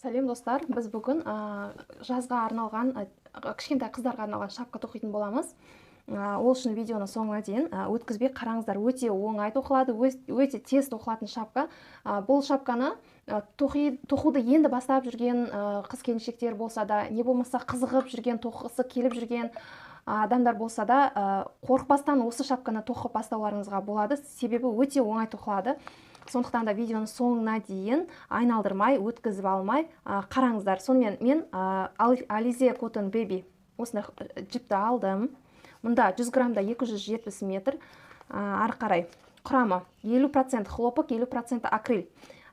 Сәлем достар, біз бүгін жазға арналған, кішкентай қыздарға арналған шапка тоқитын боламыз. Ол үшін видеоны соңына дейін өткізбей қараңыздар. Өте оңай тоқылады, өте тез тоқылатын шапка. Бұл шапканы тоқуды енді бастап жүрген қыз-келіншектер болса да, не болмаса қызығып жүрген, тоқығысы келіп жүрген адамдар болса да, қорықпастан осы шапканы тоқып бастауларыңызға болады. Себебі өте оңай тоқылады. Сондықтан да видеоны соңына дейін айналдырмай, өткізіп алмай қараңыздар. Сонымен мен Alize Cotton Baby осындай жіпті алдым. Мұнда 100 граммда 270 метр. Ары қарай құрамы 50% хлопок, 50% акриль.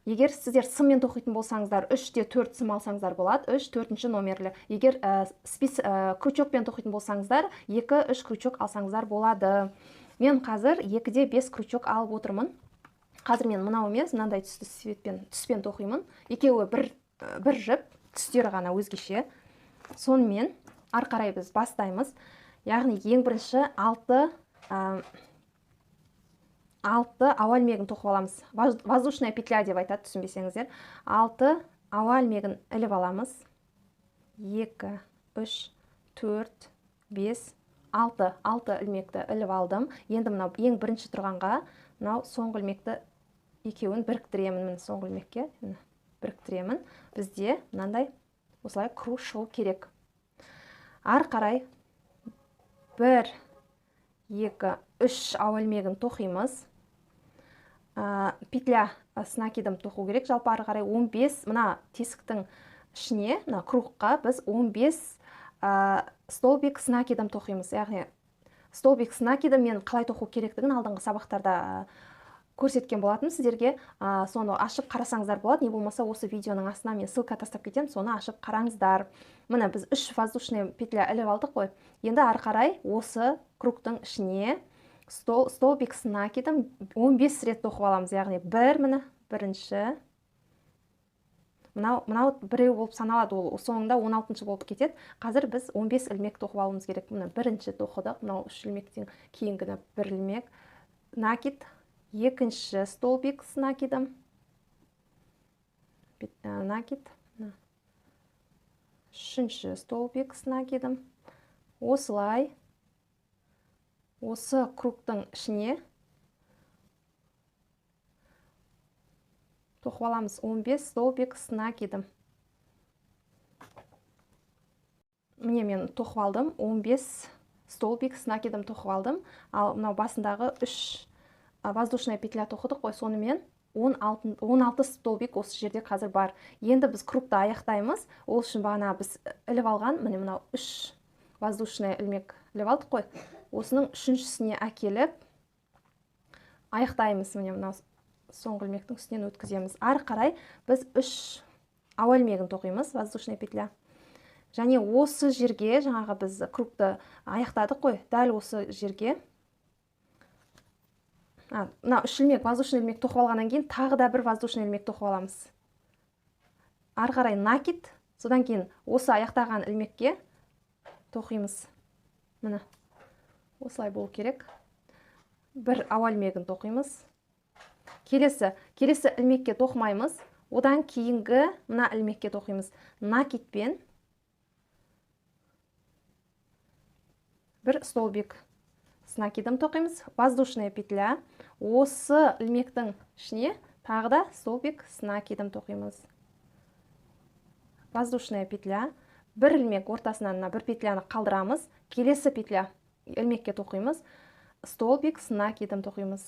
Егер сіздер сыммен тоқитын болсаңыздар, 3-те 4 сым алсаңыздар болады, 3-4 номерлі. Егер крючокпен тоқитын болсаңыздар, 2-3 крючок алсаңыздар болады. Мен қазір 2-де 5 крючок алып отырмын. Қазір мен мынау емес, мынандай түспен тоқимын. Екеуі бір жіп, түстері ғана өзгеше. Сонымен ары қарай біз бастаймыз. Яғни ең бірінші 6 ауа ілмегін тоқып аламыз. Воздушная петля деп айтады, түсінбесеңіздер. 6 ауа ілмегін іліп аламыз. 2, 3, 4, 5, 6 ілмекті іліп алдым. Енді мынау ең бірінші тұрғанға мынау соңғы ілмекті екеуін біріктіремін. Соңғы ілмекке біріктіремін. Бізде мынандай осылай круг шығу керек. Ары қарай 1, 2, 3 ауа ілмегін тоқимыз. Петля с накидом тоқу керек. Жалпы ары қарай 15, мына тесіктің ішіне, мына кругқа біз 15 столбик с накидом тоқимыз. Яғни столбик с накидом мен қалай тоқу керектігін алдыңғы сабақтарда көрсеткен болатын сіздерге. Соны ашып қарасаңыздар болады. Не болмаса осы видеоның астына мен ссылка тастап кетемін, соны ашып қараңыздар. Мына біз 3 воздушный петля іліп алдық қой. Енді ары қарай осы кругтың ішіне столбик с накидом 15 рет тоқып аламыз. Яғни міне бірінші. Мынау біреу болып саналады, ол соңында 16-шы болып кетеді. Қазір біз 15 ілмек тоқып алуымыз керек. Мына бірінші тоқыдық. Мынау 3 ілмектен кейінгіні 1 ілмек. Накид. Екінші столбик с накидом. Накид. Үшінші столбик с накидом. Осылай. Осы кругтың ішіне тоқып аламыз 15 столбик с накидом. Міне мен тоқып алдым. 15 столбик с накидом тоқып алдым. Ал мынау басындағы 3 воздушная петля тоқыдық қой, сонымен 16 столбик осы жерде қазір бар. Енді біз кругты аяқтаймыз. Ол үшін бағана біз іліп алған, міне мынау 3 воздушная ілмек іліп алдық қой. Осының үшіншісіне әкеліп аяқтаймыз. Міне мынау соңғы ілмектің үстінен өткіземіз. Ары қарай біз 3 ауа ілмегін тоқимыз, воздушная петля. Және осы жерге, жаңағы біз кругты аяқтадық қой, дәл осы жерге мына 3 ілмек, воздушный ілмек тоқып алғаннан кейін тағы да бір воздушный ілмек тоқып аламыз. Ары қарай накид, содан кейін осы аяқтаған ілмекке тоқимыз. Міне осылай болу керек. Бір ауа ілмегін тоқимыз. Келесі ілмекке тоқымаймыз. Одан кейінгі мына ілмекке тоқимыз. Накидпен бір столбик с накидом тоқимыз. Воздушная петля. Осы ілмектің ішіне тағы да столбик с накидом тоқимыз. Воздушная петля. Бір ілмек ортасынан бір петляны қалдырамыз. Келесі петля ілмекке тоқимыз. Столбик с накидом тоқимыз.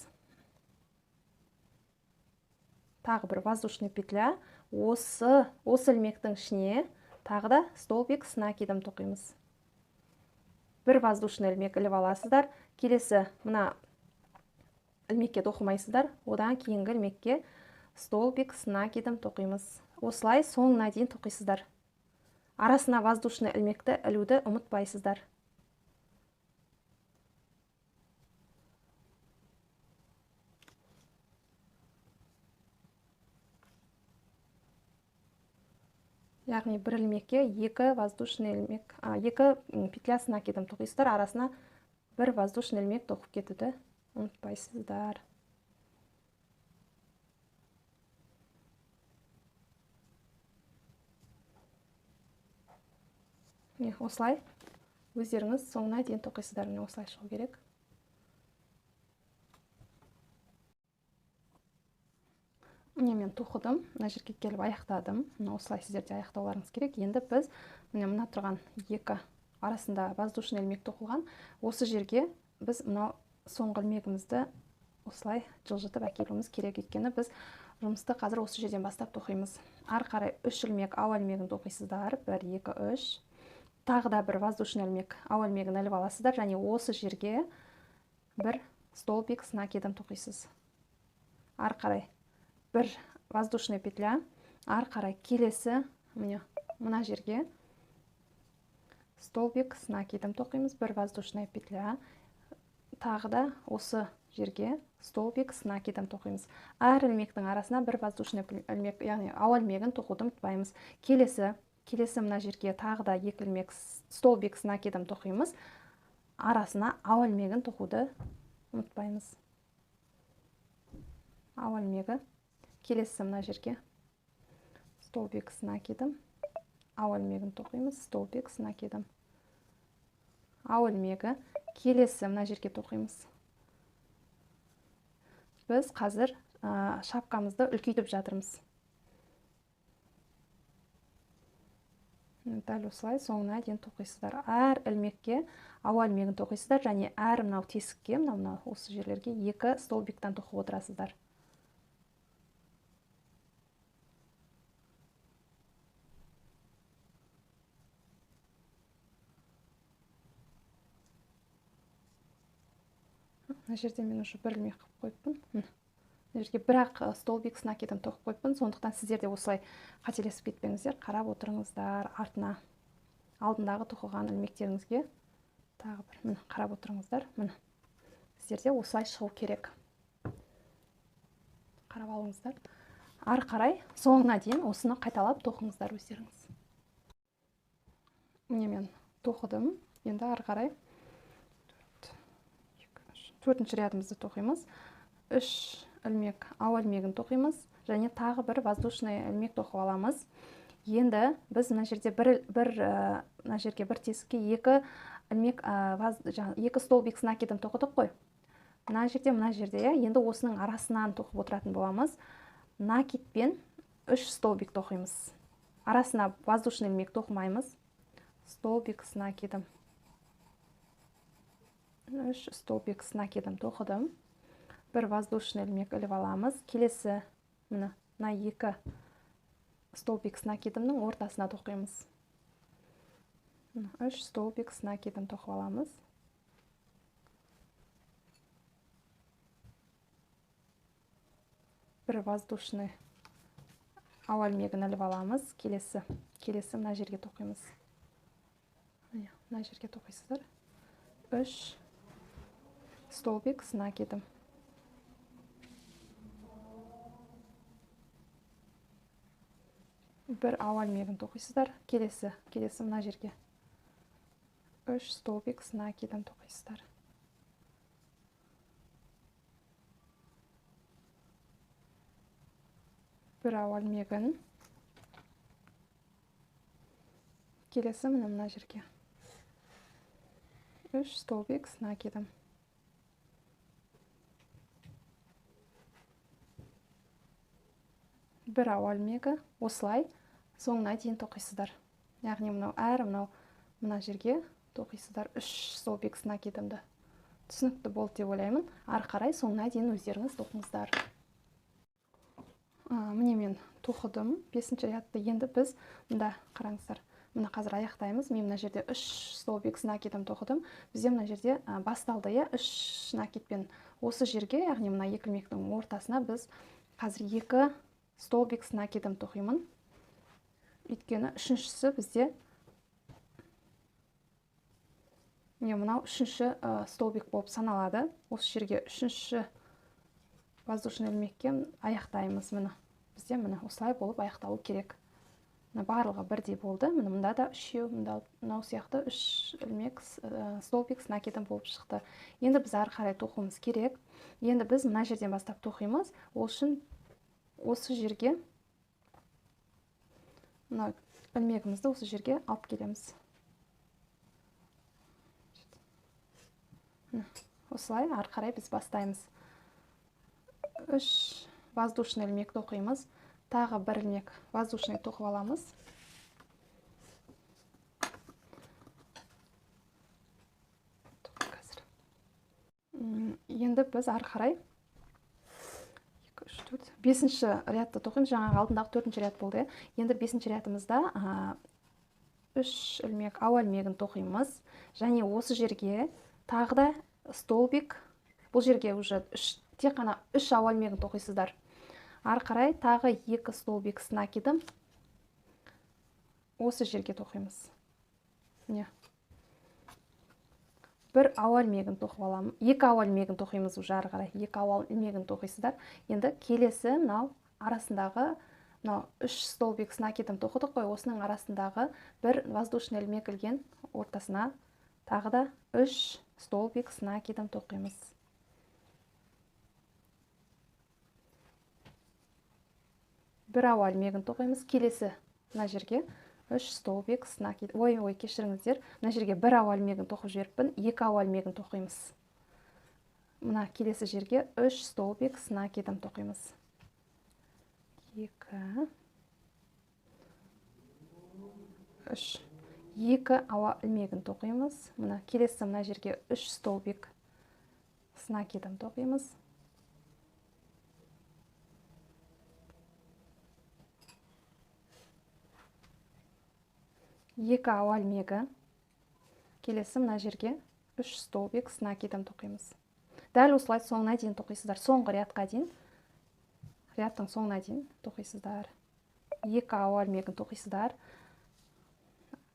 Тағы бір воздушный петля. Осы ілмектің ішіне тағы да столбик с накидом тоқимыз. Бір воздушный ілмек іліп аласыздар. Келесі мына ілмекке тоқымайсыздар. Одан кейінгі ілмекке столбик с накидом тоқимыз. Осылай соңына дейін тоқисыздар. Арасына воздушный ілмекті ілуді ұмытпайсыздар. Яғни бір ілмекке 2 воздушный ілмек, 2 петля с накидом тоқисыздар. Арасына бір воздушный ілмек тоқып кетуді ұмытпайсыздар. міне осылай өздеріңіз соңына дейін тоқисыздар. Міне осылай шығу керек. Міне мен тоқыдым, мына жерге келіп аяқтадым. Мына осылай сіздер де аяқтауларыңыз керек. Енді біз мына тұрған екі арасында воздушный ілмек тоқылған. Осы жерге біз мынау соңғы ілмегімізді осылай жылжытып әкелуіміз керек. Өйткені біз жұмысты қазір осы жерден бастап тоқимыз. Ары қарай 3 ілмек ауа ілмегін тоқисыздар. 1, 2, 3. Тағы да бір воздушный ілмек ауа ілмегін іліп аласыздар. Және осы жерге бір столбик с накидом тоқисыз. Ары қарай бір воздушный петля, ары қарай келесі мына жерге столбик с накидом тоқимыз. Бір воздушная петля, тағы да осы жерге столбик с накидом тоқимыз. Әр ілмектің арасына бір воздушный ілмек, яғни ауа ілмегін тоқуды ұмытпаймыз. Келесі мына жерге тағы да екі ілмек столбик с накидом тоқимыз. Арасына ауа ілмегін тоқуды ұмытпаймыз. Ауа ілмегі, келесі мына жерге столбик с накидом, ауа ілмегін тоқимыз, столбик с накидом. Ауа ілмегі, келесі мына жерге тоқимыз. Біз қазір шапкамызды үлкейтіп жатырмыз. Дәл осылай соңына дейін тоқисыздар. Әр ілмекке ауа ілмегін тоқисыздар, және әр мынау тесікке, мынау осы жерлерге екі столбиктан тоқып отырасыздар. Мына жерде мен уже бір ілмек қылып қойыппын. Мына жерге бір-ақ столбик с накидом тоқып қойыппын. Сондықтан сіздер де осылай қателесіп кетпеңіздер. Қарап отырыңыздар артына. Алдындағы тоқыған ілмектеріңізге тағы бір қарап отырыңыздар. Міне сіздер де осылай шығу керек. Қарап алыңыздар. Ары қарай соңына дейін осыны қайталап тоқыңыздар өздеріңіз. Міне мен тоқыдым. Енді ары қарай төртінші рядымызды тоқимыз. 3 ілмек ауа ілмегін тоқимыз, және тағы бір воздушный ілмек тоқып аламыз. Енді біз мына жерде мына жерге бір тесікке екі ілмек, екі столбик с накидом тоқыдық қой. Мына жерде, енді осының арасынан тоқып отыратын боламыз. Накидпен 3 столбик тоқимыз. Арасына воздушный ілмек тоқымаймыз. Столбик с накидом. 3 столбик с накидом тоқыдым. Бір воздушный ілмек іліп аламыз. Келесі мына екі столбик с накидымның ортасына тоқимыз. 3 столбик с накидом тоқып аламыз. Бір воздушный ауа ілмегін іліп аламыз. Келесі мына жерге тоқимыз. Мына жерге тоқисыздар. 3 столбик с накидом. Бір ауа ілмегін тоқисыздар. Келесі мына жерге 3 столбик с накидом тоқисыздар. Бір ауа ілмегін. Келесі мына жерге 3 столбик с накидом. Бір ауа ілмегі осылай соңына дейін тоқисыздар. Яғни мына жерге тоқисыздар 3 столбик с накидымды. Түсінікті болды деп ойлаймын. Ары қарай соңына дейін өздеріңіз тоқыңыздар. Міне мен тоқыдым 5-ші рядты. Енді біз мында қараңыздар. Мына қазір аяқтаймыз. Мен мына жерде 3 столбик с накидом тоқыдым. Бізде мына жерде басталды, 3 накидпен осы жерге, яғни мына екі ілмектің ортасына біз қазір 2 столбик с накидом тоқимын. Өйткені үшіншісі бізде мынау үшінші столбик болып саналады. Осы жерге үшінші воздушный ілмекке аяқтаймыз. Бізде осылай болып аяқталу керек. Барлығы бірдей болды. Мұнда да үшеу, мынау сияқты 3 ілмек столбик с накидом болып шықты. Енді біз ары қарай тоқуымыз керек. Енді біз мына жерден бастап тоқимыз. Ол үшін осы жерге ілмегімізді осы жерге алып келеміз. осылай ары қарай біз бастаймыз. 3 воздушный ілмек тоқимыз. Тағы бір ілмек воздушный тоқып аламыз. Енді біз ары қарай 5-ші рядты тоқимыз. Жаңағы алдындағы 4-ші ряд болды. Енді 5-ші рядымызда 3 ілмек ауа ілмегін тоқимыз. Және осы жерге тағы да столбик. Бұл жерге уже тек қана 3 ауа ілмегін тоқисыздар. Ары қарай тағы 2 столбик с накидом осы жерге тоқимыз. Міне. Бір ауа ілмегін тоқып аламын. 2 ауа ілмегін тоқимыз уже ары қарай. 2 ауа ілмегін тоқисыздар. Енді келесі мынау арасындағы 3 столбик с накидом тоқыдық қой. Осының арасындағы бір воздушный ілмек ілген ортасына тағы да 3 столбик с накидом тоқимыз. Бір ауа ілмегін тоқимыз. Келесі мына жерге 3 столбик с накидом. Ой, кешіріңіздер. Мына жерге бір ауа ілмегін тоқып жіберіппін. 2 ауа ілмегін тоқимыз. Мына келесі жерге 3 столбик с накидом тоқимыз. 2 3 2 ауа ілмегін тоқимыз. Мына келесі мына жерге 3 столбик с накидом тоқимыз. 2 ауа ілмегі. Келесі мына жерге 3 столбик с накидом тоқимыз. Дәл осылай соңына дейін тоқисыздар. Соңғы рядқа дейін. Рядтың соңына дейін тоқисыздар. 2 ауа ілмегін тоқисыздар.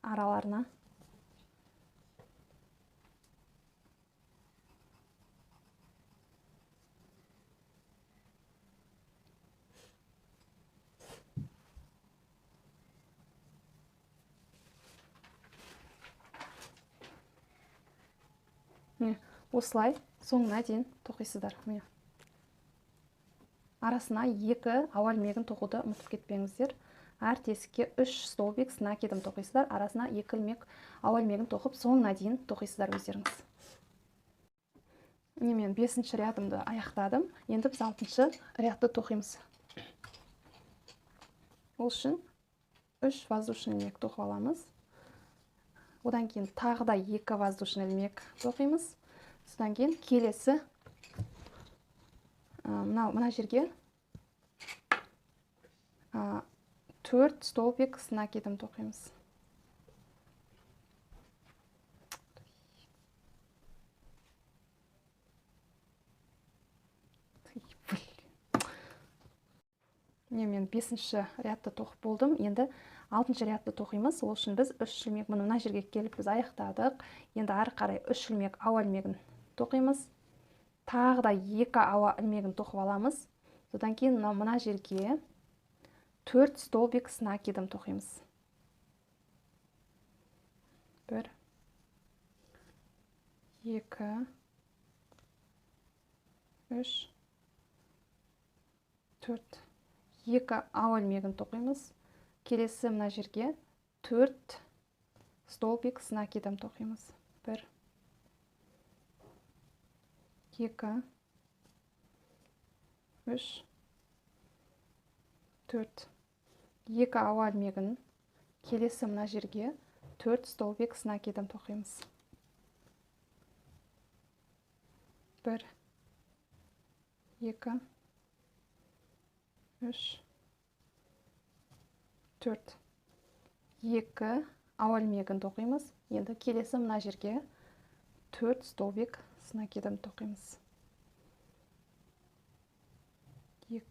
Араларына. Осылай соңына дейін тоқисыздар. Арасына 2 ауа ілмегін тоқуды ұмытып кетпеңіздер. Әр тесікке 3 столбик с накидом тоқисыздар. Арасына 2 ілмек ауа ілмегін тоқып, соңына дейін тоқисыздар өздеріңіз. Мен 5-ші рядымды аяқтадым. Енді біз 6-ші рядты тоқимыз. Ол үшін 3 воздушный ілмек тоқып аламыз. Одан кейін тағы да 2 воздушный ілмек тоқимыз. Содан кейін келесі мына жерге 4 столбик с накидом тоқимыз. Мен 5-ші рядты тоқып болдым. Енді 6-ші рядты тоқимыз. Ол үшін біз 3 ілмек мына жерге келіп біз аяқтадық. Енді ары қарай 3 ілмек ауа ілмегін тоқимыз. Тағы да 2 ауа ілмегін тоқып аламыз. Содан кейін мына жерге 4 столбик с накидом тоқимыз. 1 2 3 4 2 ауа ілмегін тоқимыз. Келесі мына жерге 4 столбик с накидом тоқимыз. 1 2 3 4 2 ауа ілмегін. Келесі мына жерге 4 столбик с накидом тоқимыз. 1 2 3 4 2 ауа ілмегін тоқимыз. Енді келесі мына жерге 4 столбик с накидом тоқимыз. 2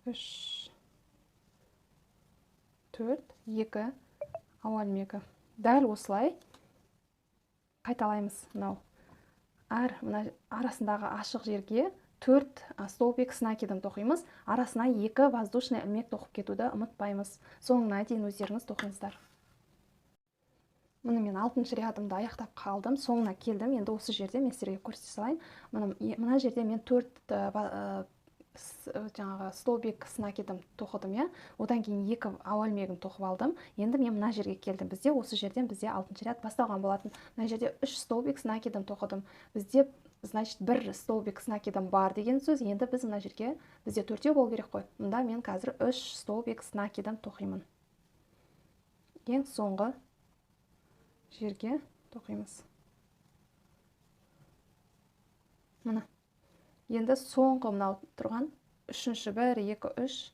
3 4 2 ауа ілмегі. Дәл осылай қайталаймыз. Арасындағы ашық жерге 4 столбик с накидом тоқимыз. Арасына 2 воздушный ілмек тоқып кетуді ұмытпаймыз. Соңына дейін өздеріңіз тоқыңыздар. Мен 6-ші рядымды аяқтап қалдым. Соңына келдім. Енді осы жерде мен сіздерге көрсете салайын. Мына жерде мен 4 жаңағы столбик с накидым тоқыдым, иә. Одан кейін 2 ауа ілмегін тоқып алдым. Енді мен мына жерге келдім. Бізде осы жерден бізде 6-шы ряд басталған болатын. Мына жерде 3 столбик с накидым тоқыдым. Бізде, значит, 1 столбик с накидым бар деген сөз. Енді біз мына жерге бізде 4 болу керек қой. Мұнда мен қазір 3 столбик с накидым тоқимын. Ең соңғы жерге тоқимыз. Мына. Енді соңғы мынау тұрған 3-ші 1 2 3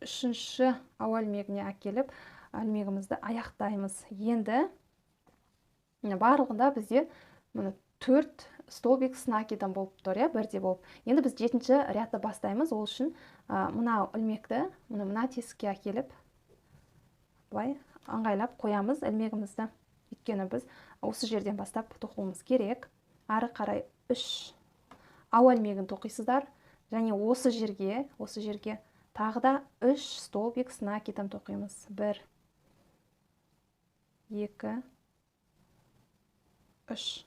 3-ші ауа ілмегіне әкеліп ілмегімізді аяқтаймыз. Енді барлығында бізде 4 столбик с накидом болып тұр, иә, бірде болып. Енді біз 7-ші рядты бастаймыз. Ол үшін мына ілмекті мына тесікке әкеліп былай ыңғайлап қоямыз ілмегімізді. Өйткені біз осы жерден бастап тоқуымыз керек. Ары қарай 3 ауа ілмегін тоқисыздар. Және осы жерге тағы да 3 столбик с накидом тоқимыз. 1 2 3.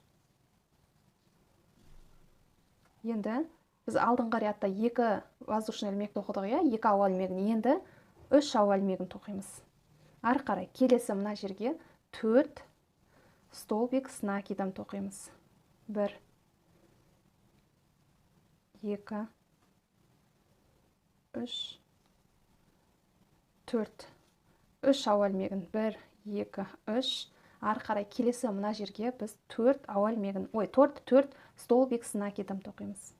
Енді біз алдыңғы рядта 2 воздушный ілмек тоқыдық, иә, 2 ауа ілмегін. Енді 3 ауа ілмегін тоқимыз. Ары қарай келесі мына жерге 4 столбик с накидом тоқимыз. 1 2 3 4. 3 ауа ілмегін. 1 2 3. Ары қарай келесі мына жерге біз 4 ауа ілмегін, 4 столбик с накидом тоқимыз.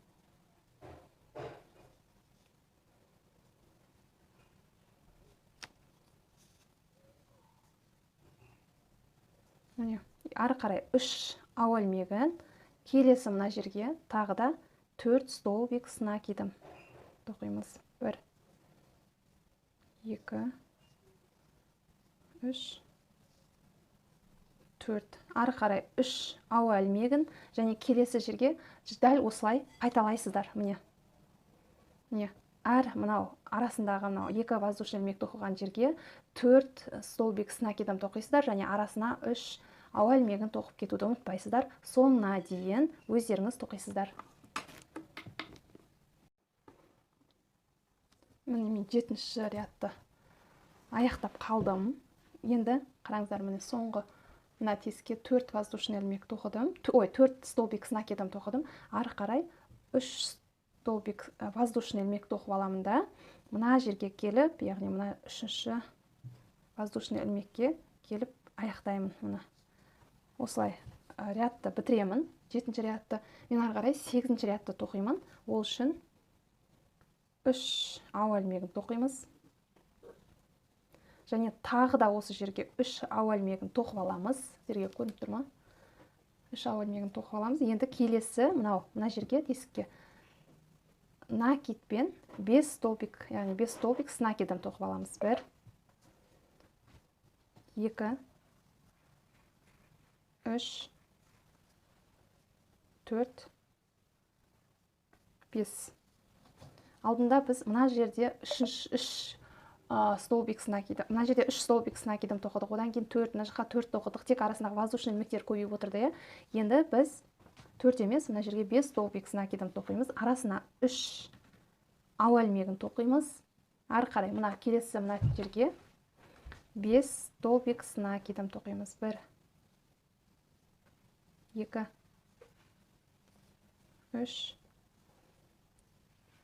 Ары қарай 3 ауа ілмегін, келесі мына жерге тағы да 4 столбик с накидом тоқимыз. 1 2 3 4. Ары қарай 3 ауа ілмегін және келесі жерге дәл осылай қайталайсыздар. Міне. Әр мынау арасындағы мынау 2 воздушный ілмек тоқыған жерге 4 столбик с накидом тоқисыздар және арасына 3 ауа ілмегін тоқып кетуді ұмытпайсыздар. Соңына дейін өздеріңіз тоқисыздар. Міне мен 7-ші рядты аяқтап қалдым. Енді қараңыздар, міне соңғы мына тесікке 4 воздушный ілмек тоқыдым. 4 столбик с накидом тоқыдым. Ары қарай 3 столбик воздушный ілмек тоқып аламын да, мына жерге келіп, яғни мына 3-ші воздушный ілмекке келіп аяқтаймын. Мына осылай рядты бітіремін. 7-ші рядты. Мен ары қарай 8-ші рядты тоқимын. Ол үшін 3 ауа ілмегін тоқимыз. Және тағы да осы жерге 3 ауа ілмегін тоқып аламыз. Сіздерге көрініп тұр ма? 3 ауа ілмегін тоқып аламыз. Енді келесі мына жерге тесікке накидпен 5 столбик, яғни 5 столбик с накидом тоқып аламыз. 1 2 3 4 5. Алдында біз мына жерде 3 столбик с накидом, мына жерде 3 столбик с накидом тоқыдық. Одан кейін 4, мына жаққа 4 тоқыдық. Тек арасындағы воздушный ілмектер көбейіп отырды. Енді біз 4 емес, мына жерге 5 столбик с накидом тоқимыз. Арасына 3 ауа ілмегін тоқимыз. Ары қарай мына келесі мына жерге 5 столбик с накидом тоқимыз. 1 2 3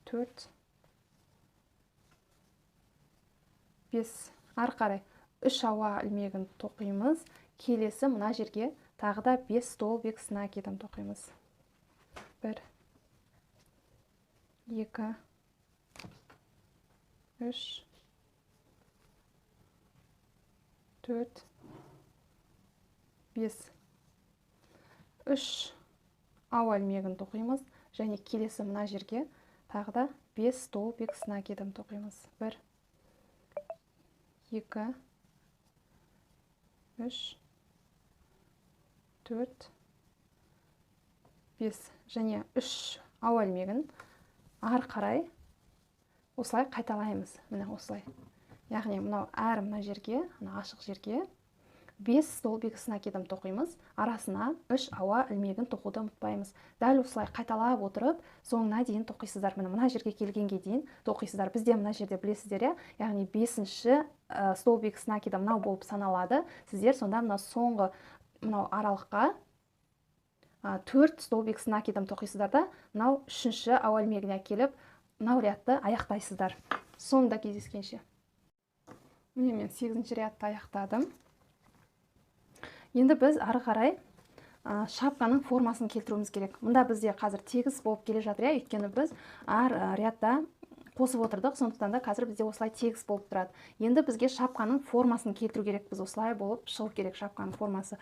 4 5. Ары қарай 3 ауа ілмегін тоқимыз. Келесі мына жерге тағы да 5 столбик с накидом тоқимыз. 1 2 3 4 5. 3 ауа ілмегін тоқимыз. Және келесі мына жерге тағы да 5 столбик с накидом тоқимыз. 1 2 3 4 5. Және 3 ауа ілмегін ары қарай осылай қайталаймыз. Міне осылай. Яғни мынау әр мына жерге, мына ашық жерге 5 столбик с накидом тоқимыз, арасына 3 ауа ілмегін тоқуды ұмытпаймыз. Дәл осылай қайталап отырып, соңына дейін тоқисыздар. Мына жерге келгенге дейін тоқисыздар. Бізде мына жерде білесіздер, яғни 5-ші столбик с накидом мынау болып саналады. Сіздер сонда мына соңғы мынау аралыққа 4 столбик с накидом тоқисыздар да, мынау 3-ші ауа ілмегіне келіп, мынау рядты аяқтайсыздар. Соңында кездескенше. Міне мен 8-ші рядты аяқтадым. Енді біз ары қарай шапканың формасын келтіруіміз керек. Мұнда бізде қазір тегіс болып келе жатыр, өйткені біз әр рядта қосып отырдық, сондықтан да қазір бізде осылай тегіс болып тұрады. Енді бізге шапканың формасын келтіру керек, біз осылай болып шығу керек шапканың формасы.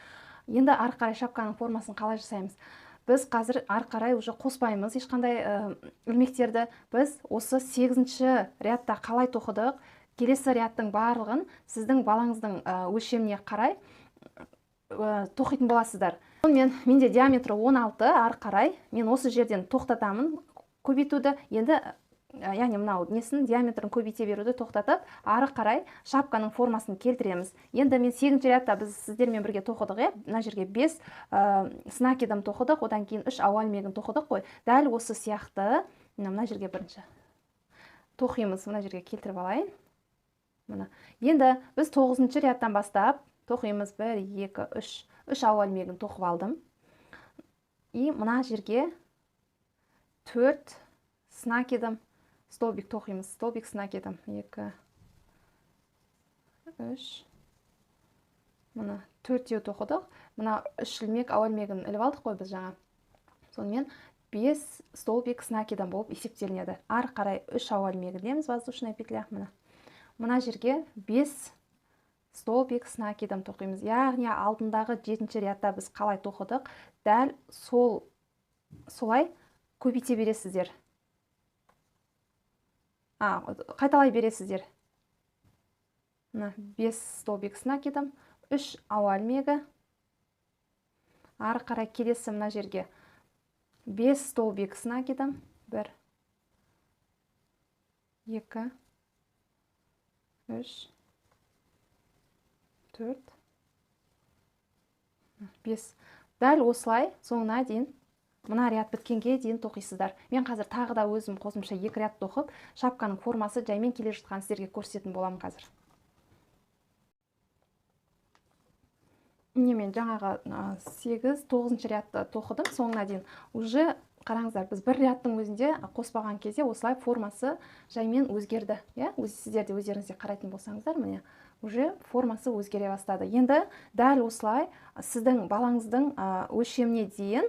Енді ары қарай шапканың формасын қалай жасаймыз? Біз қазір ары қарай уже қоспаймыз ешқандай ілмектерді. Біз осы 8-ші рядта қалай тоқыдық, келесі рядтың барлығын сіздің балаңыздың өлшеміне қарай тоқитын боласыздар. Менде диаметрі 16, ары қарай мен осы жерден тоқтатамын көбейтуді. Енді яғни мынау несін диаметрін көбейте беруді тоқтатып, ары қарай шапканың формасын келтіреміз. Енді мен 8-ші рядта біз сіздермен бірге тоқыдық, мына жерге 5 с накидом тоқыдық, одан кейін 3 ауа ілмегін тоқыдық қой. Дәл осы сияқты мына жерге бірінші тоқимыз. Мына жерге келтіріп алайын. Енді біз 9-ші рядтан бастап тоқимыз. 1, 2, 3 ауа ілмегін тоқып алдым. И мына жерге 4 с накидом столбик тоқимыз. Столбик с накидом. 2, 3. Мына 4-теу тоқыдық. Мына 3 ілмек ауа ілмегін іліп алдық қой біз жаңа. Сонымен 5 столбик с накидом болып есептелінеді. Ары қарай 3 ауа ілмегі дейміз, воздушная петля. Мына жерге 5 столбик с накидом тоқимыз. Яғни алдындағы 7-ші рядта біз қалай тоқыдық, дәл солай көбейте бересіздер. Қайталай бересіздер. 5 столбик с накидом, 3 ауа ілмегі. Ары қарай келесі мына жерге 5 столбик с накидом, 1, 2, 3, 4, 5. Дәл осылай соңына дейін, мына ряд біткенге дейін тоқисыздар. Мен қазір тағы да өзім қосымша 2 ряд тоқып, шапканың формасы жаймен келе жатқан сіздерге көрсететін боламын қазір. Мен жаңағы 8-9-ші рядты тоқыдым, соңына дейін. Уже қараңыздар, біз бір рядтың өзінде қоспаған кезде осылай формасы жаймен өзгерді. Сіздер де өздеріңізде қарайтын болсаңыздар, міне уже формасы өзгере бастады. Енді дәл осылай сіздің балаңыздың өлшеміне дейін,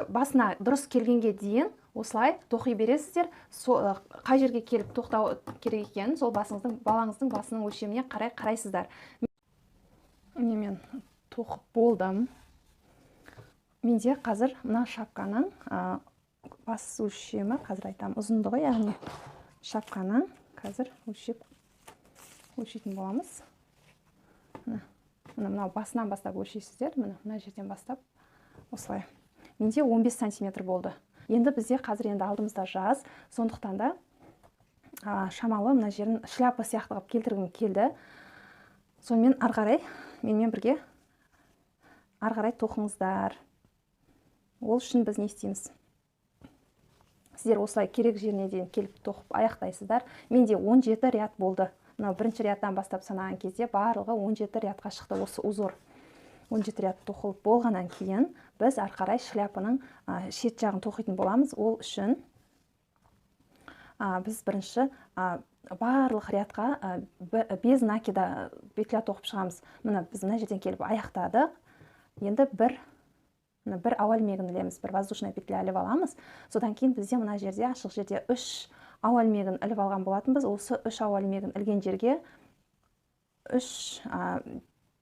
басына дұрыс келгенге дейін осылай тоқи бересіздер. Қай жерге келіп тоқтау керек екенін сол балаңыздың басының өлшеміне қарайсыздар. Мен тоқып болдым. Менде қазір мына шапканың бас өлшемі, қазір айтам, ұзындығы, яғни шапканың қазір өлшейтін боламыз. Мынау басынан бастап өлшейсіздер, мына жерден бастап осылай. Менде 15 сантиметр болды. Енді бізде қазір алдымызда жаз, сондықтан да шамалы мына жерін шляпа сияқты қылып келтіргім келді. Сонымен ары қарай менімен бірге ары қарай тоқыңыздар. Ол үшін біз не істейміз? Сіздер осылай керек жеріне дейін келіп тоқып аяқтайсыздар. Менде 17 ряд болды. Мынау бірінші рядтан бастап санаған кезде барлығы 17 рядқа шықты осы узор. 17 ряд тоқылып болғаннан кейін біз ары қарай шляпаның шет жағын тоқитын боламыз. Ол үшін біз бірінші барлық рядқа без накида петля тоқып шығамыз. Біз мына жерден келіп аяқтадық. Енді бір ауа ілмегін ілеміз, бір воздушная петля іліп аламыз. Содан кейін бізде мына жерде ашық жерде 3 ауа ілмегін іліп алған болатынбыз. Осы 3 ауа ілмегін ілген жерге 3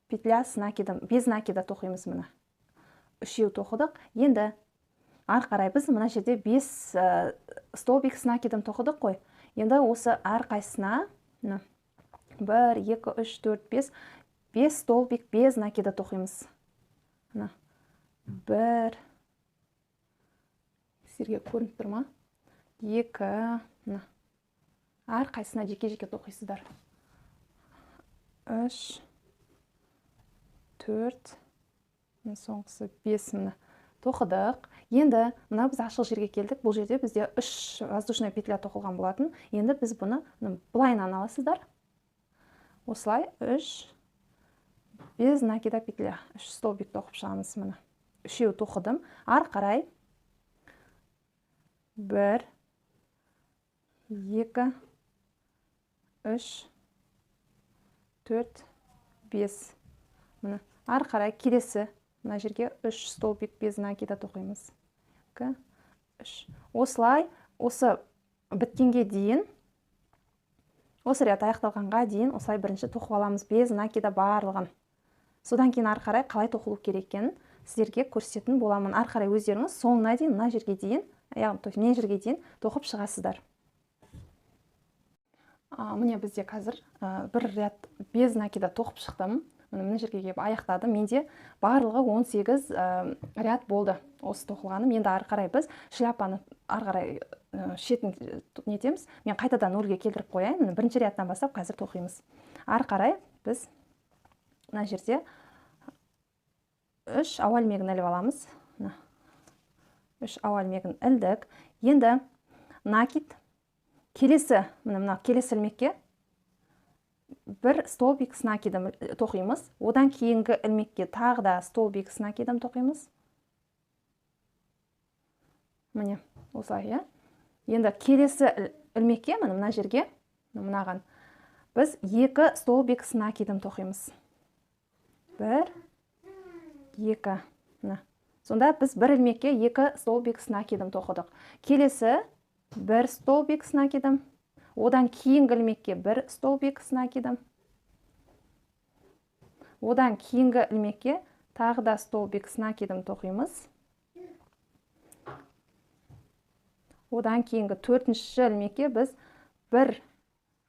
петля с накидом, без накида тоқимыз. Мына 3-еу тоқыдық. Енді ары қарай біз мына жерде 5 столбик с накидом тоқыдық қой. Енді осы әр қайсына 1, 2, 3, 4, 5 столбик без накида тоқимыз. 1, сіздерге көрініп тұр ма? 2, әр қайсына жеке-жеке тоқисыздар. 3, 4, соңғысы 5 міне тоқыдық. Енді мына біз ашық жерге келдік. Бұл жерде бізде 3 воздушная петля тоқылған болатын. Енді біз бұны былайынан аласыздар. Осылай 3 без накида петля. 3 столбик тоқып шығамыз міне. Үшеу тоқыдым. Ары қарай 1, 2, 3, 4, 5. Міне. Ары қарай келесі мына жерге 3 столбик без накида тоқимыз. 2, 3. Осылай, осы біткенге дейін, осы ряд аяқталғанға дейін осылай бірінші тоқып аламыз без накида барлығын. Содан кейін ары қарай қалай тоқылу керек екенін сіздерге көрсететін боламын. Ары қарай өздеріңіз соңына дейін, мына жерге дейін, мына жерге дейін тоқып шығасыздар. Міне бізде қазір бір ряд без накида тоқып шықтым. Мына жерге келіп аяқтадым. Менде барлығы 18 ряд болды осы тоқылғаным. Енді ары қарай біз шляпаны ары қарай шетін нетеміз. Мен қайтадан нөлге келтіріп қояйын. Бірінші рядтан бастап қазір тоқимыз. Ары қарай біз мына жерде 3 ауа ілмегін іліп аламыз. 3 ауа ілмегін ілдік. Енді накид келесі, мына келесі ілмекке бір столбик с накидом тоқимыз. Одан кейінгі ілмекке тағы да столбик с накидом тоқимыз. Міне, осылай, Енді келесі ілмекке, мына жерге, мынаған, біз 2 столбик с накидом тоқимыз. 1, 2. Сонда біз бір ілмекке 2 столбик с накидом тоқыдық. Келесі 1 столбик с накидом. Одан кейінгі ілмекке 1 столбик с накидом. Одан кейінгі ілмекке тағы да столбик с накидом тоқимыз. Одан кейінгі 4-ші ілмекке біз 1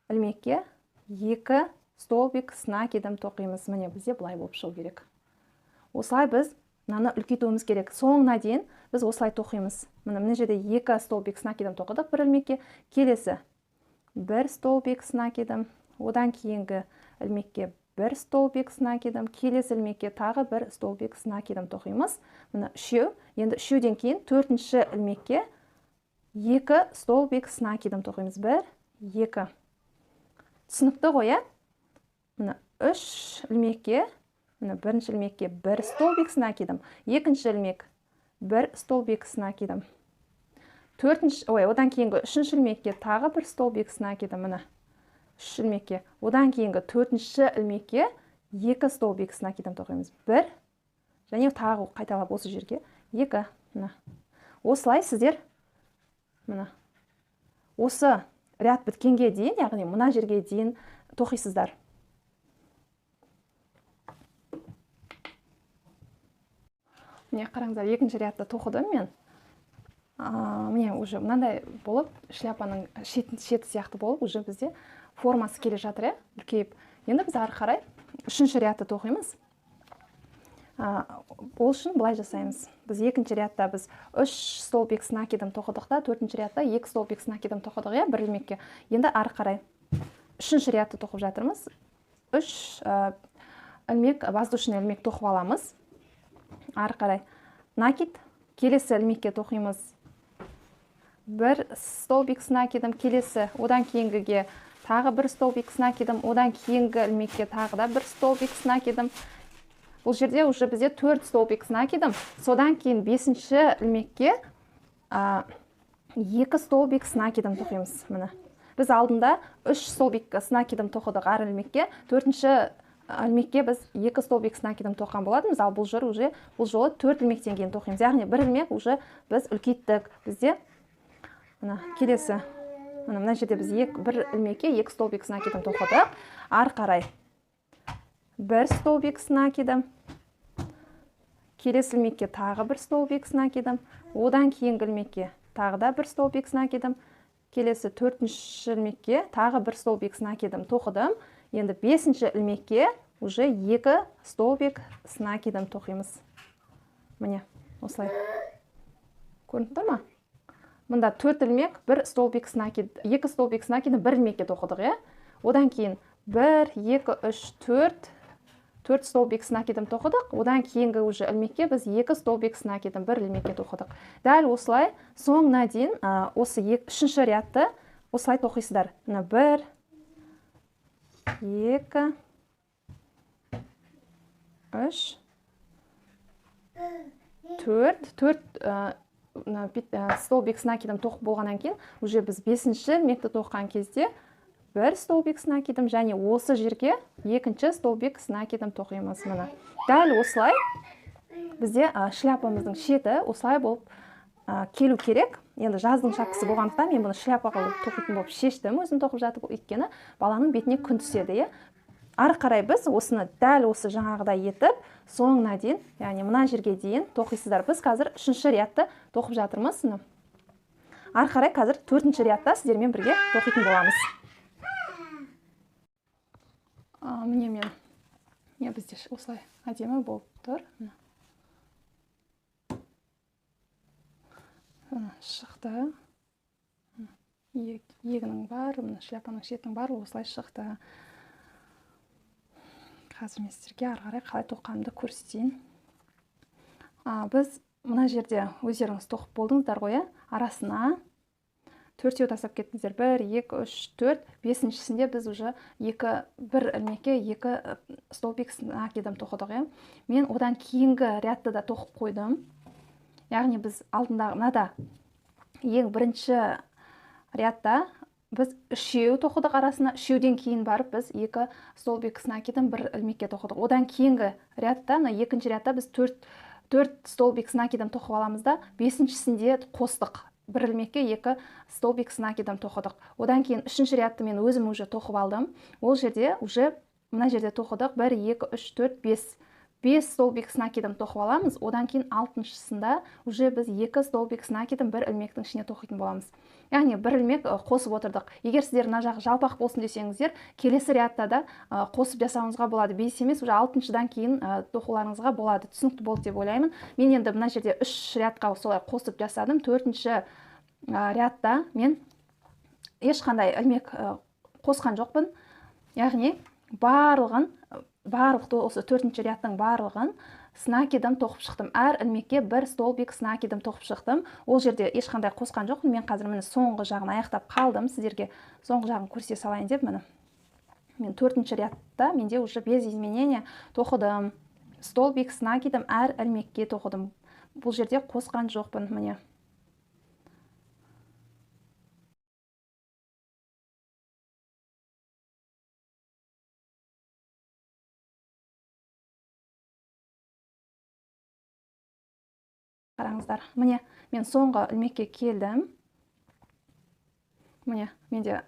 ілмекке 2 столбик с накидом тоқимыз. Міне бізде бұлай болып шығу керек. Осылай біз мынаны үлкейтуіміз керек. Соңына дейін біз осылай тоқимыз. Мына жерде 2 столбик с накидом тоқыдық бір ілмекке. Келесі 1 столбик с накидом, одан кейінгі ілмекке 1 столбик с накидом, келесі ілмекке тағы 1 столбик с накидом тоқимыз. Мына үшеу, енді үшеуден кейін 4-ші ілмекке 2 столбик с накидом тоқимыз. 1, 2. Түсінікті ғой, Мына 3 ілмекке, мына бірінші ілмекке 1 столбик с накидом, екінші ілмек 1 столбик с накидом. Одан кейінгі 3-ші ілмекке тағы 1 столбик с накидом, мына 3 ілмекке. Одан кейінгі 4-ші ілмекке 2 столбик с накидом тоқимыз. 1, және тағы қайталап осы жерге 2. Осылай сіздер осы ряд біткенге дейін, яғни мына жерге дейін тоқисыздар. Міне қараңыздар, екінші рядты тоқыдым мен. Міне уже мынандай болып, шляпаның шеті сияқты болып, уже бізде формасы келе жатыр, үлкейіп. Енді біз ары қарай 3-ші рядты тоқимыз. Ол үшін былай жасаймыз. Біз екінші рядта біз 3 столбик с накидом тоқыдық та, 4-ші рядта 2 столбик с накидом тоқыдық, бір ілмекке. Енді ары қарай 3-ші рядты тоқып жатырмыз. 3 ілмек, воздушный ілмек тоқып аламыз. Ары қарай накид, келесі ілмекке тоқимыз. 1 столбик с накидом, келесі, одан кейінгіге тағы 1 столбик с накидом, одан кейінгі ілмекке тағы да 1 столбик с накидом. Бұл жерде уже бізде 4 столбик с накидом, содан кейін 5-ші ілмекке 2 столбик с накидом тоқимыз. Міне. Біз алдында 3 столбик с накидом тоқыдық ар ілмекке, 4-ші ілмекке біз 2 столбик с накидом тоққан болатынбыз, ал бұл жолы 4 ілмектен кейін тоқимыз. Яғни бір ілмек уже біз үлкейттік. Бізде келесі, мына жерде біз бір ілмекке 2 столбик с накидом тоқыдық. Ары қарай 1 столбик с накидом, келесі ілмекке тағы 1 столбик с накидом, одан кейінгі ілмекке тағы да 1 столбик с накидом, келесі 4-ші ілмекке тағы 1 столбик с накидом тоқыдым. Енді 5-ші ілмекке уже 2 столбик с накидом тоқимыз. Міне, осылай. Көрініп тұр ма? Мұнда 4 ілмек, 1 столбик с накид, 2 столбик с накидом 1 ілмекке тоқыдық, Одан кейін 1, 2, 3, 4 4 столбик с накидом тоқыдық. Одан кейінгі уже ілмекке біз 2 столбик с накидом 1 ілмекке тоқыдық. Дәл осылай соңына дейін осы 3-ші рядты осылай тоқисыздар. 1 2 3 4 столбик с накидом тоқып болғаннан кейін уже біз 5-ші ілмекті тоққан кезде 1 столбик с накидом және осы жерге 2-ші столбик с накидом тоқимыз. Мына дәл осылай бізде шляпамыздың шеті осылай болып келу керек. Енді жаздың шапкасы болғандықтан мен бұны шляпа қылып тоқитын болып шештім, өзім тоқып жатып, өйткені баланың бетіне күн түседі. Ары қарай біз осыны дәл осы жаңағыдай етіп, соңына дейін, яғни мына жерге дейін тоқисыздар. Біз қазір 3-ші рядты тоқып жатырмыз. Ары қарай қазір 4-ші рядта сіздермен бірге тоқитын боламыз. Міне бізде осылай әдемі болып тұр. Шықты. Егінің бар, шляпаның шетінің бар, осылай шықты. Қазір мен сіздерге ары қарай қалай тоққанымды көрсетейін. Біз мына жерде өздеріңіз тоқып болдыңыздар ғой, арасына 4-еу тастап кеттіңіздер. 1, 2, 3, 4, 5-шісінде біз уже 1 ілмекке 2 столбик с накидом тоқыдық. Мен одан кейінгі рядты да тоқып қойдым. Яғни біз алдындағы мынада ең бірінші рядта біз 3-еу тоқыдық арасына, 3-еуден кейін барып біз 2 столбик с накидом 1 ілмекке тоқыдық. Одан кейінгі рядта, 2-ші рядта біз 4 столбик с накидом тоқып аламыз да, 5-шісінде қостық. 1 ілмекке 2 столбик с накидом тоқыдық. Одан кейін 3-ші рядты мен өзім уже тоқып алдым. Ол жерде уже мына жерде тоқыдық. 1, 2, 3, 4, 5 столбик с накидом тоқып аламыз. Одан кейін 6-шысында уже біз 2 столбик с накидом 1 ілмектің ішіне тоқитын боламыз. Яғни 1 ілмек қосып отырдық. Егер сіздер мына жағы жалпақ болсын десеңіздер, келесі рядта да қосып жасауыңызға болады. 5 емес, уже 6-шыдан кейін тоқуларыңызға болады. Түсінікті болды деп ойлаймын. Мен енді мына жерде 3 рядқа солай қосып жасадым. 4-ші рядта мен ешқандай ілмек қосқан жоқпын. Яғни барлық осы 4-ші рядтың барлығын с накидом тоқып шықтым. Әр ілмекке 1 столбик с накидом тоқып шықтым. Ол жерде ешқандай қосқан жоқпын. Мен қазір міне соңғы жағын аяқтап қалдым. Сіздерге соңғы жағын көрсете салайын деп міне. Мен 4-ші рядта менде уже без изменения тоқыдым. Столбик с накидом әр ілмекке тоқыдым. Бұл жерде қосқан жоқпын. Міне. Қараңыздар. Міне, мен соңғы ілмекке келдім. Міне, менде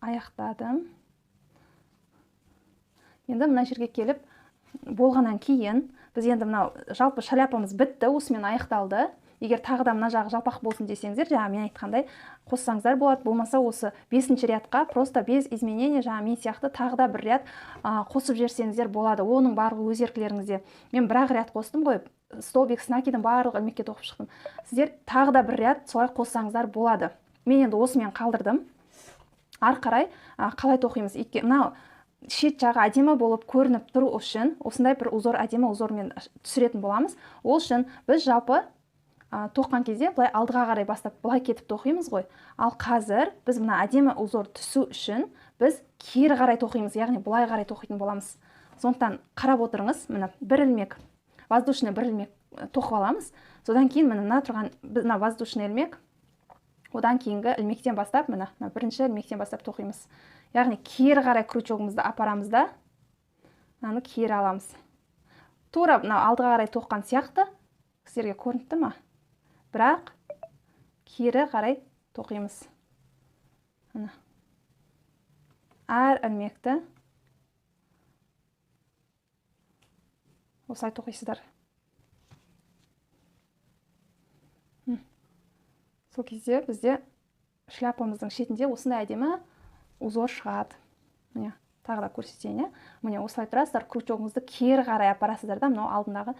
аяқтадым. Енді мына жерге келіп, болғаннан кейін, біз енді мынау жалпы шляпамыз бітті, осымен аяқталды. Егер тағы да мына жағы жалпақ болсын десеңіздер, жаңа мен айтқандай қоссаңыздар болады. Болмаса осы 5-ші рядқа просто без изменения, жаңа мен сияқты тағы да 1 ряд қосып жерсеңіздер болады. Оның барлығы өз еркілеріңізде. Мен 1 ряд қостым ғой, столбик с накидом барлық ілмекке тоқып шықтым. Сіздер тағы да 1 ряд солай қоссаңыздар болады. Мен енді осымен қалдырдым. Ары қарай қалай тоқимыз? Мынау шет жағы әдемі болып көрініп тұру үшін осындай бір әдемі узормен түсіретін боламыз. Ол үшін біз жалпы тоққан кезде былай алдыға қарай бастап былай кетіп тоқимыз ғой. Ал қазір біз мына әдемі узор түсу үшін біз кері қарай тоқимыз, яғни былай қарай тоқитын боламыз. Сондықтан қарап отырыңыз, мына 1 ілмек, воздушный 1 ілмек тоқып аламыз. Содан кейін мына тұрған мына воздушный ілмек, одан кейінгі ілмектен бастап мына 1-ші ілмектен бастап тоқимыз. Яғни кері қарай крючогымызды апарамыз да, мынаны кері аламыз. Тура мына алдыға қарай тоққан сияқты, сіздерге көрініпті ма? Бірақ кері қарай тоқимыз. Әр ілмекті осылай тоқисыздар. Сол кезде бізде шляпамыздың шетінде осындай әдемі узор шығады. Міне, тағы да көрсетейін. Міне осылай тұрасыздар, крючогыңызды кері қарай апарасыздар да, мынау алдындағы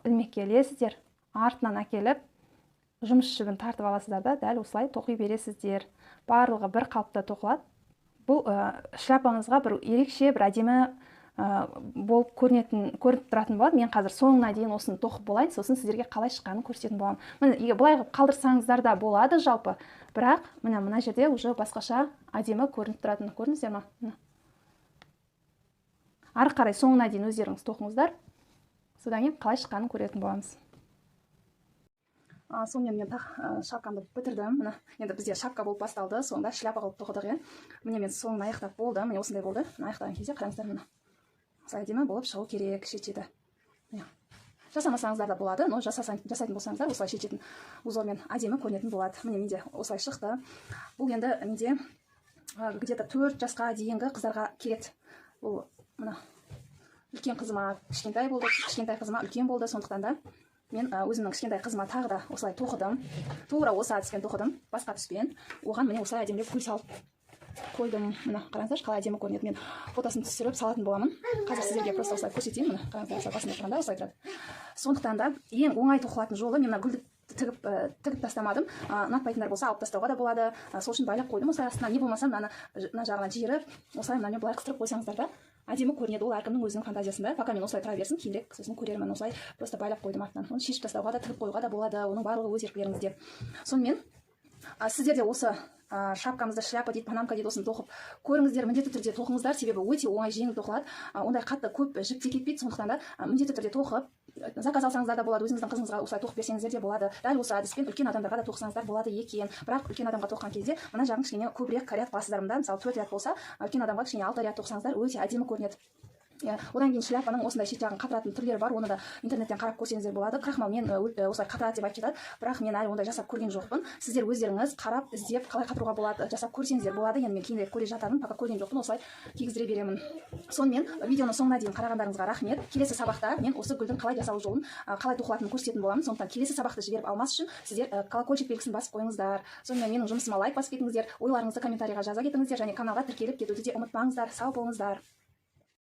ілмекке ілесіздер, артынан әкеліп жұмыс жібін тартып аласыздар да, дәл осылай тоқи бересіздер. Барлығы бір қалыпта тоқылады. Бұл шляпаңызға бір ерекше, бір әдемі болып көрініп тұратын болады. Мен қазір соңына дейін осыны тоқып болайын, сосын сіздерге қалай шыққанын көрсететін боламын. Міне былай қылып қалдырсаңыздар да болады жалпы, бірақ мына жерде уже басқаша әдемі көрініп тұратыны көрдіңіздер ма? Ары қарай соңына дейін өздеріңіз тоқыңыздар, содан кейін қалай шыққанын көретін боламыз. Сонымен мен шапкамды бітірдім. Енді бізде шапка болып басталды, соңында шляпа қылып тоқыдық. Міне мен соңын аяқтап болдым. Міне осындай болды. Аяқтаған кезде қараңыздар, міне осылай әдемі болып шығу керек шет-шеті. Жасамасаңыздар да болады, но жасайтын болсаңыздар осылай шет-шетін узормен әдемі көрінетін болады. Міне менде осылай шықты. Бұл енді менде где-то 4 жасқа дейінгі қыздарға келеді. Бұл мына үлкен қызыма кішкентай болды, кішкентай қызыма үлкен болды, сондықтан да мен өзімнің кішкентай қызыма тағы да осылай тоқыдым. Тура осы әдіспен тоқыдым, басқа түспен. Оған міне осылай әдемілеп гүл салып қойдым. Мына қараңыздар, қалай әдемі көрінеді. Мен фотосын түсіріп салатын боламын. Қазір сіздерге просто осылай көрсетейін. Мына қараңыздар, басында тұрғанда осылай тұрады. Сондықтан да ең оңай тоқылатын жолы, мен мына гүлді тігіп тастамадым. Ұнатпайтындар болса алып тастауға да болады. Сол үшін байлап қойдым осылай астына. Не болмаса мына жағына жиырып, осылай мынамен былай қыстырып қойсаңыздар да әдемі көрінеді. Ол әркімнің өзінің фантазиясында. Пока мен осылай тұра берсін, кейінірек сосын көрермін. Осылай просто байлап қойдым артынан. Оны шешіп тастауға да, тігіп қоюға да болады. Оның барлығы өз еркілеріңізде. Сонымен сіздер де осы шапкамызды, шляпа дейді, панамка дейді, осыны тоқып көріңіздер, міндетті түрде тоқыңыздар, себебі өте оңай, жеңіл тоқылады. Ондай қатты көп жіп те кетпейді, сондықтан да міндетті түрде тоқып заказ алсаңыздар да болады, өзіңіздің қызыңызға осылай тоқып берсеңіздер де болады. Дәл осы әдіспен үлкен адамдарға да тоқысаңыздар болады екен. Бірақ үлкен адамға тоққан кезде мына жағын кішкене көбірек ряд қыласыздар. Мысалы 4 ряд болса, үлкен адамға кішкене 6 ряд тоқсаңыздар өте әдемі көрінеді. Одан кейін шляпаның осындай шет жағын қатыратын түрлері бар, оны да интернеттен қарап көрсеңіздер болады. Крахмалмен осылай қатырады деп айтып жатады, бірақ мен әлі ондай жасап көрген жоқпын. Сіздер өздеріңіз қарап іздеп қалай қатыруға болады жасап көрсеңіздер болады. Енді мен кейінірек көре жатармын, пока көрген жоқпын, осылай кигіздіре беремін. Сонымен видеоны соңына дейін қарағандарыңызға рахмет. Келесі сабақта мен осы гүлдің қалай жасалу жолын, қалай тоқылатынын көрсететін боламын. Сондықтан келесі сабақты жіберіп алмас үшін сіздер колокольчик белгісін басып қойыңыздар. Сонымен менің жұмысыма лайк басып кетіңіздер, ойларыңызды комментарийға жаза кетіңіздер және каналға тіркеліп кетуді де ұмытпаңыздар. Сау болыңыздар.